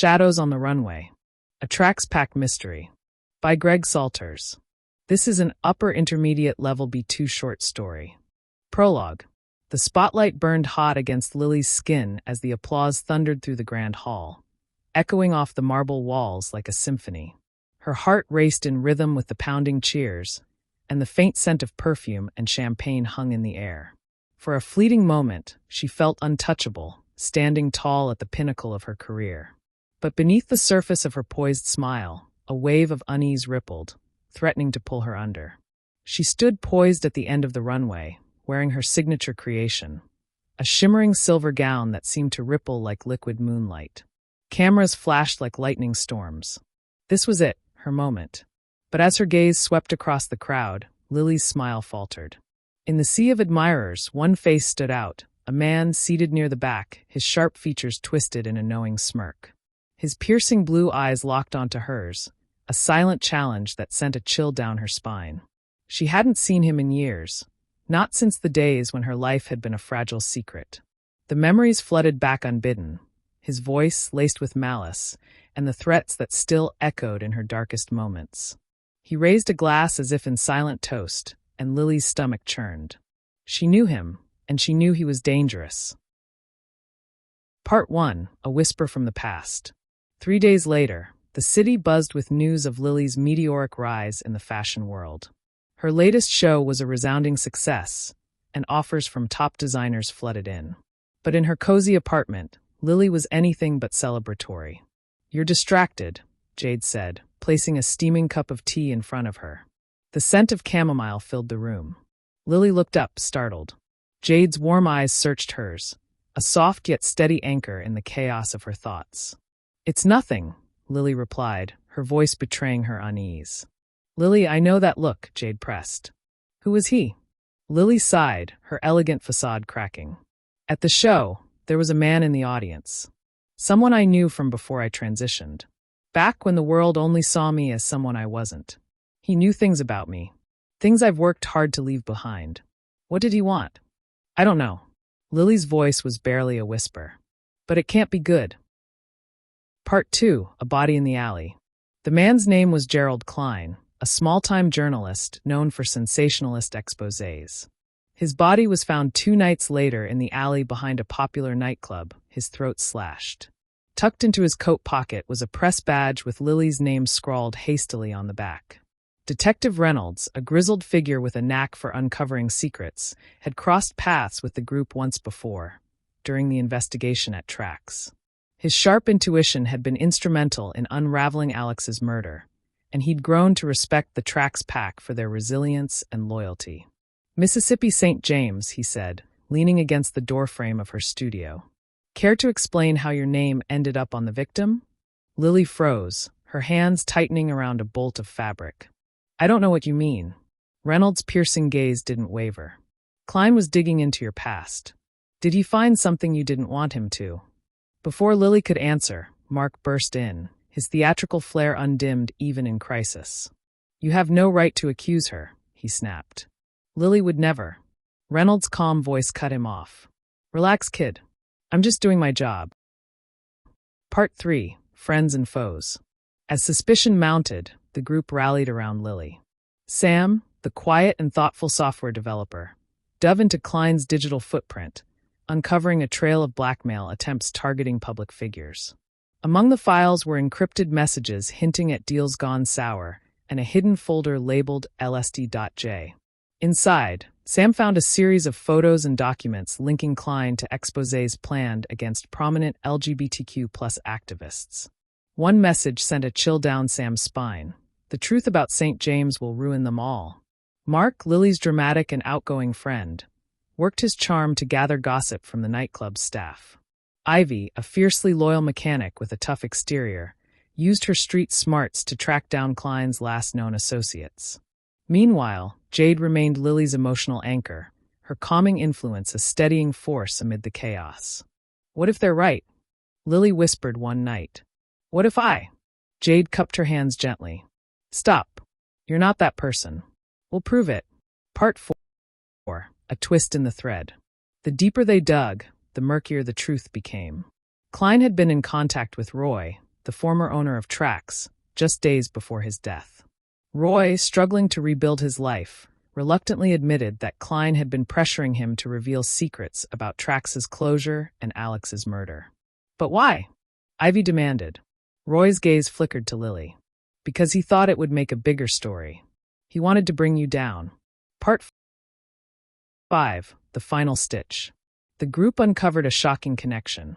Shadows on the Runway. A Traxx Pack Mystery. By Greg Salters. This is an upper-intermediate level B2 short story. Prologue. The spotlight burned hot against Lily's skin as the applause thundered through the grand hall, echoing off the marble walls like a symphony. Her heart raced in rhythm with the pounding cheers, and the faint scent of perfume and champagne hung in the air. For a fleeting moment, she felt untouchable, standing tall at the pinnacle of her career. But beneath the surface of her poised smile, a wave of unease rippled, threatening to pull her under. She stood poised at the end of the runway, wearing her signature creation, a shimmering silver gown that seemed to ripple like liquid moonlight. Cameras flashed like lightning storms. This was it, her moment. But as her gaze swept across the crowd, Lily's smile faltered. In the sea of admirers, one face stood out, a man seated near the back, his sharp features twisted in a knowing smirk. His piercing blue eyes locked onto hers, a silent challenge that sent a chill down her spine. She hadn't seen him in years, not since the days when her life had been a fragile secret. The memories flooded back unbidden, his voice laced with malice, and the threats that still echoed in her darkest moments. He raised a glass as if in silent toast, and Lily's stomach churned. She knew him, and she knew he was dangerous. Part 1. A Whisper from the Past. 3 days later, the city buzzed with news of Lily's meteoric rise in the fashion world. Her latest show was a resounding success, and offers from top designers flooded in. But in her cozy apartment, Lily was anything but celebratory. "You're distracted," Jade said, placing a steaming cup of tea in front of her. The scent of chamomile filled the room. Lily looked up, startled. Jade's warm eyes searched hers, a soft yet steady anchor in the chaos of her thoughts. "It's nothing," Lily replied, her voice betraying her unease. "Lily, I know that look," Jade pressed. "Who was he?" Lily sighed, her elegant facade cracking. "At the show, there was a man in the audience. Someone I knew from before I transitioned. Back when the world only saw me as someone I wasn't. He knew things about me. Things I've worked hard to leave behind. What did he want? I don't know." Lily's voice was barely a whisper. "But it can't be good." Part 2. A Body in the Alley. The man's name was Gerald Klein, a small-time journalist known for sensationalist exposés. His body was found 2 nights later in the alley behind a popular nightclub, his throat slashed. Tucked into his coat pocket was a press badge with Lily's name scrawled hastily on the back. Detective Reynolds, a grizzled figure with a knack for uncovering secrets, had crossed paths with the group once before, during the investigation at Traxx. His sharp intuition had been instrumental in unraveling Alex's murder, and he'd grown to respect the Traxx Pack for their resilience and loyalty. "Mississippi St. James," he said, leaning against the doorframe of her studio. "Care to explain how your name ended up on the victim?" Lily froze, her hands tightening around a bolt of fabric. "I don't know what you mean." Reynolds' piercing gaze didn't waver. "Klein was digging into your past. Did he find something you didn't want him to?" Before Lily could answer, Mark burst in, his theatrical flair undimmed even in crisis. "You have no right to accuse her," he snapped. "Lily would never." Reynolds' calm voice cut him off. "Relax, kid. I'm just doing my job." Part 3. Friends and Foes. As suspicion mounted, the group rallied around Lily. Sam, the quiet and thoughtful software developer, dove into Klein's digital footprint, uncovering a trail of blackmail attempts targeting public figures. Among the files were encrypted messages hinting at deals gone sour and a hidden folder labeled LSD.j. Inside, Sam found a series of photos and documents linking Klein to exposés planned against prominent LGBTQ+ activists. One message sent a chill down Sam's spine. "The truth about St. James will ruin them all." Mark, Lily's dramatic and outgoing friend, worked his charm to gather gossip from the nightclub's staff. Ivy, a fiercely loyal mechanic with a tough exterior, used her street smarts to track down Klein's last known associates. Meanwhile, Jade remained Lily's emotional anchor, her calming influence a steadying force amid the chaos. "What if they're right?" Lily whispered one night. "What if I?" Jade cupped her hands gently. "Stop. You're not that person. We'll prove it." Part 4. A Twist in the Thread. The deeper they dug, the murkier the truth became. Klein had been in contact with Roy, the former owner of Traxx, just days before his death. Roy, struggling to rebuild his life, reluctantly admitted that Klein had been pressuring him to reveal secrets about Traxx's closure and Alex's murder. But why? Ivy demanded. Roy's gaze flickered to Lily. Because he thought it would make a bigger story. He wanted to bring you down. Part 5. The Final Stitch. The group uncovered a shocking connection.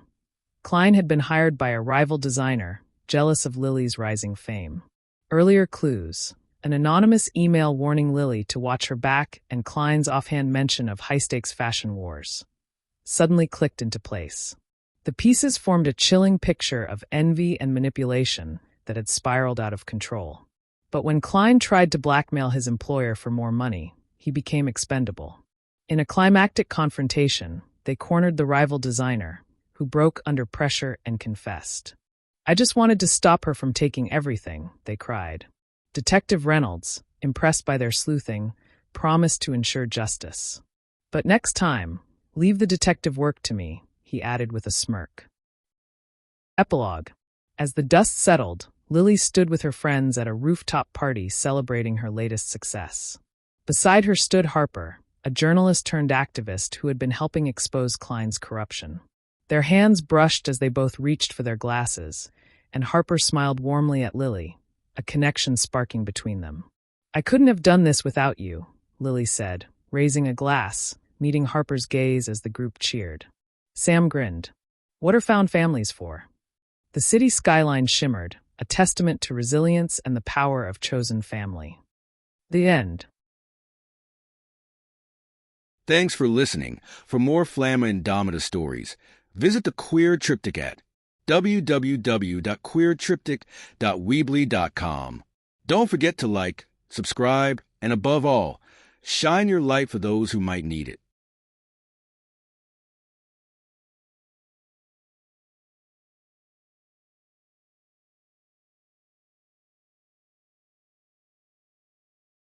Klein had been hired by a rival designer, jealous of Lily's rising fame. Earlier clues. An anonymous email warning Lily to watch her back and Klein's offhand mention of high-stakes fashion wars. Suddenly clicked into place. The pieces formed a chilling picture of envy and manipulation that had spiraled out of control. But when Klein tried to blackmail his employer for more money, he became expendable. In a climactic confrontation, they cornered the rival designer, who broke under pressure and confessed. "I just wanted to stop her from taking everything," they cried. Detective Reynolds, impressed by their sleuthing, promised to ensure justice. "But next time, leave the detective work to me," he added with a smirk. Epilogue. As the dust settled, Lily stood with her friends at a rooftop party celebrating her latest success. Beside her stood Harper, a journalist turned activist who had been helping expose Klein's corruption. Their hands brushed as they both reached for their glasses, and Harper smiled warmly at Lily, a connection sparking between them. "I couldn't have done this without you," Lily said, raising a glass, meeting Harper's gaze as the group cheered. Sam grinned. "What are found families for?" The city skyline shimmered, a testament to resilience and the power of chosen family. The end. Thanks for listening. For more Flamma Indomita stories, visit the Queer Triptych at www.queertriptych.weebly.com. Don't forget to like, subscribe, and above all, shine your light for those who might need it.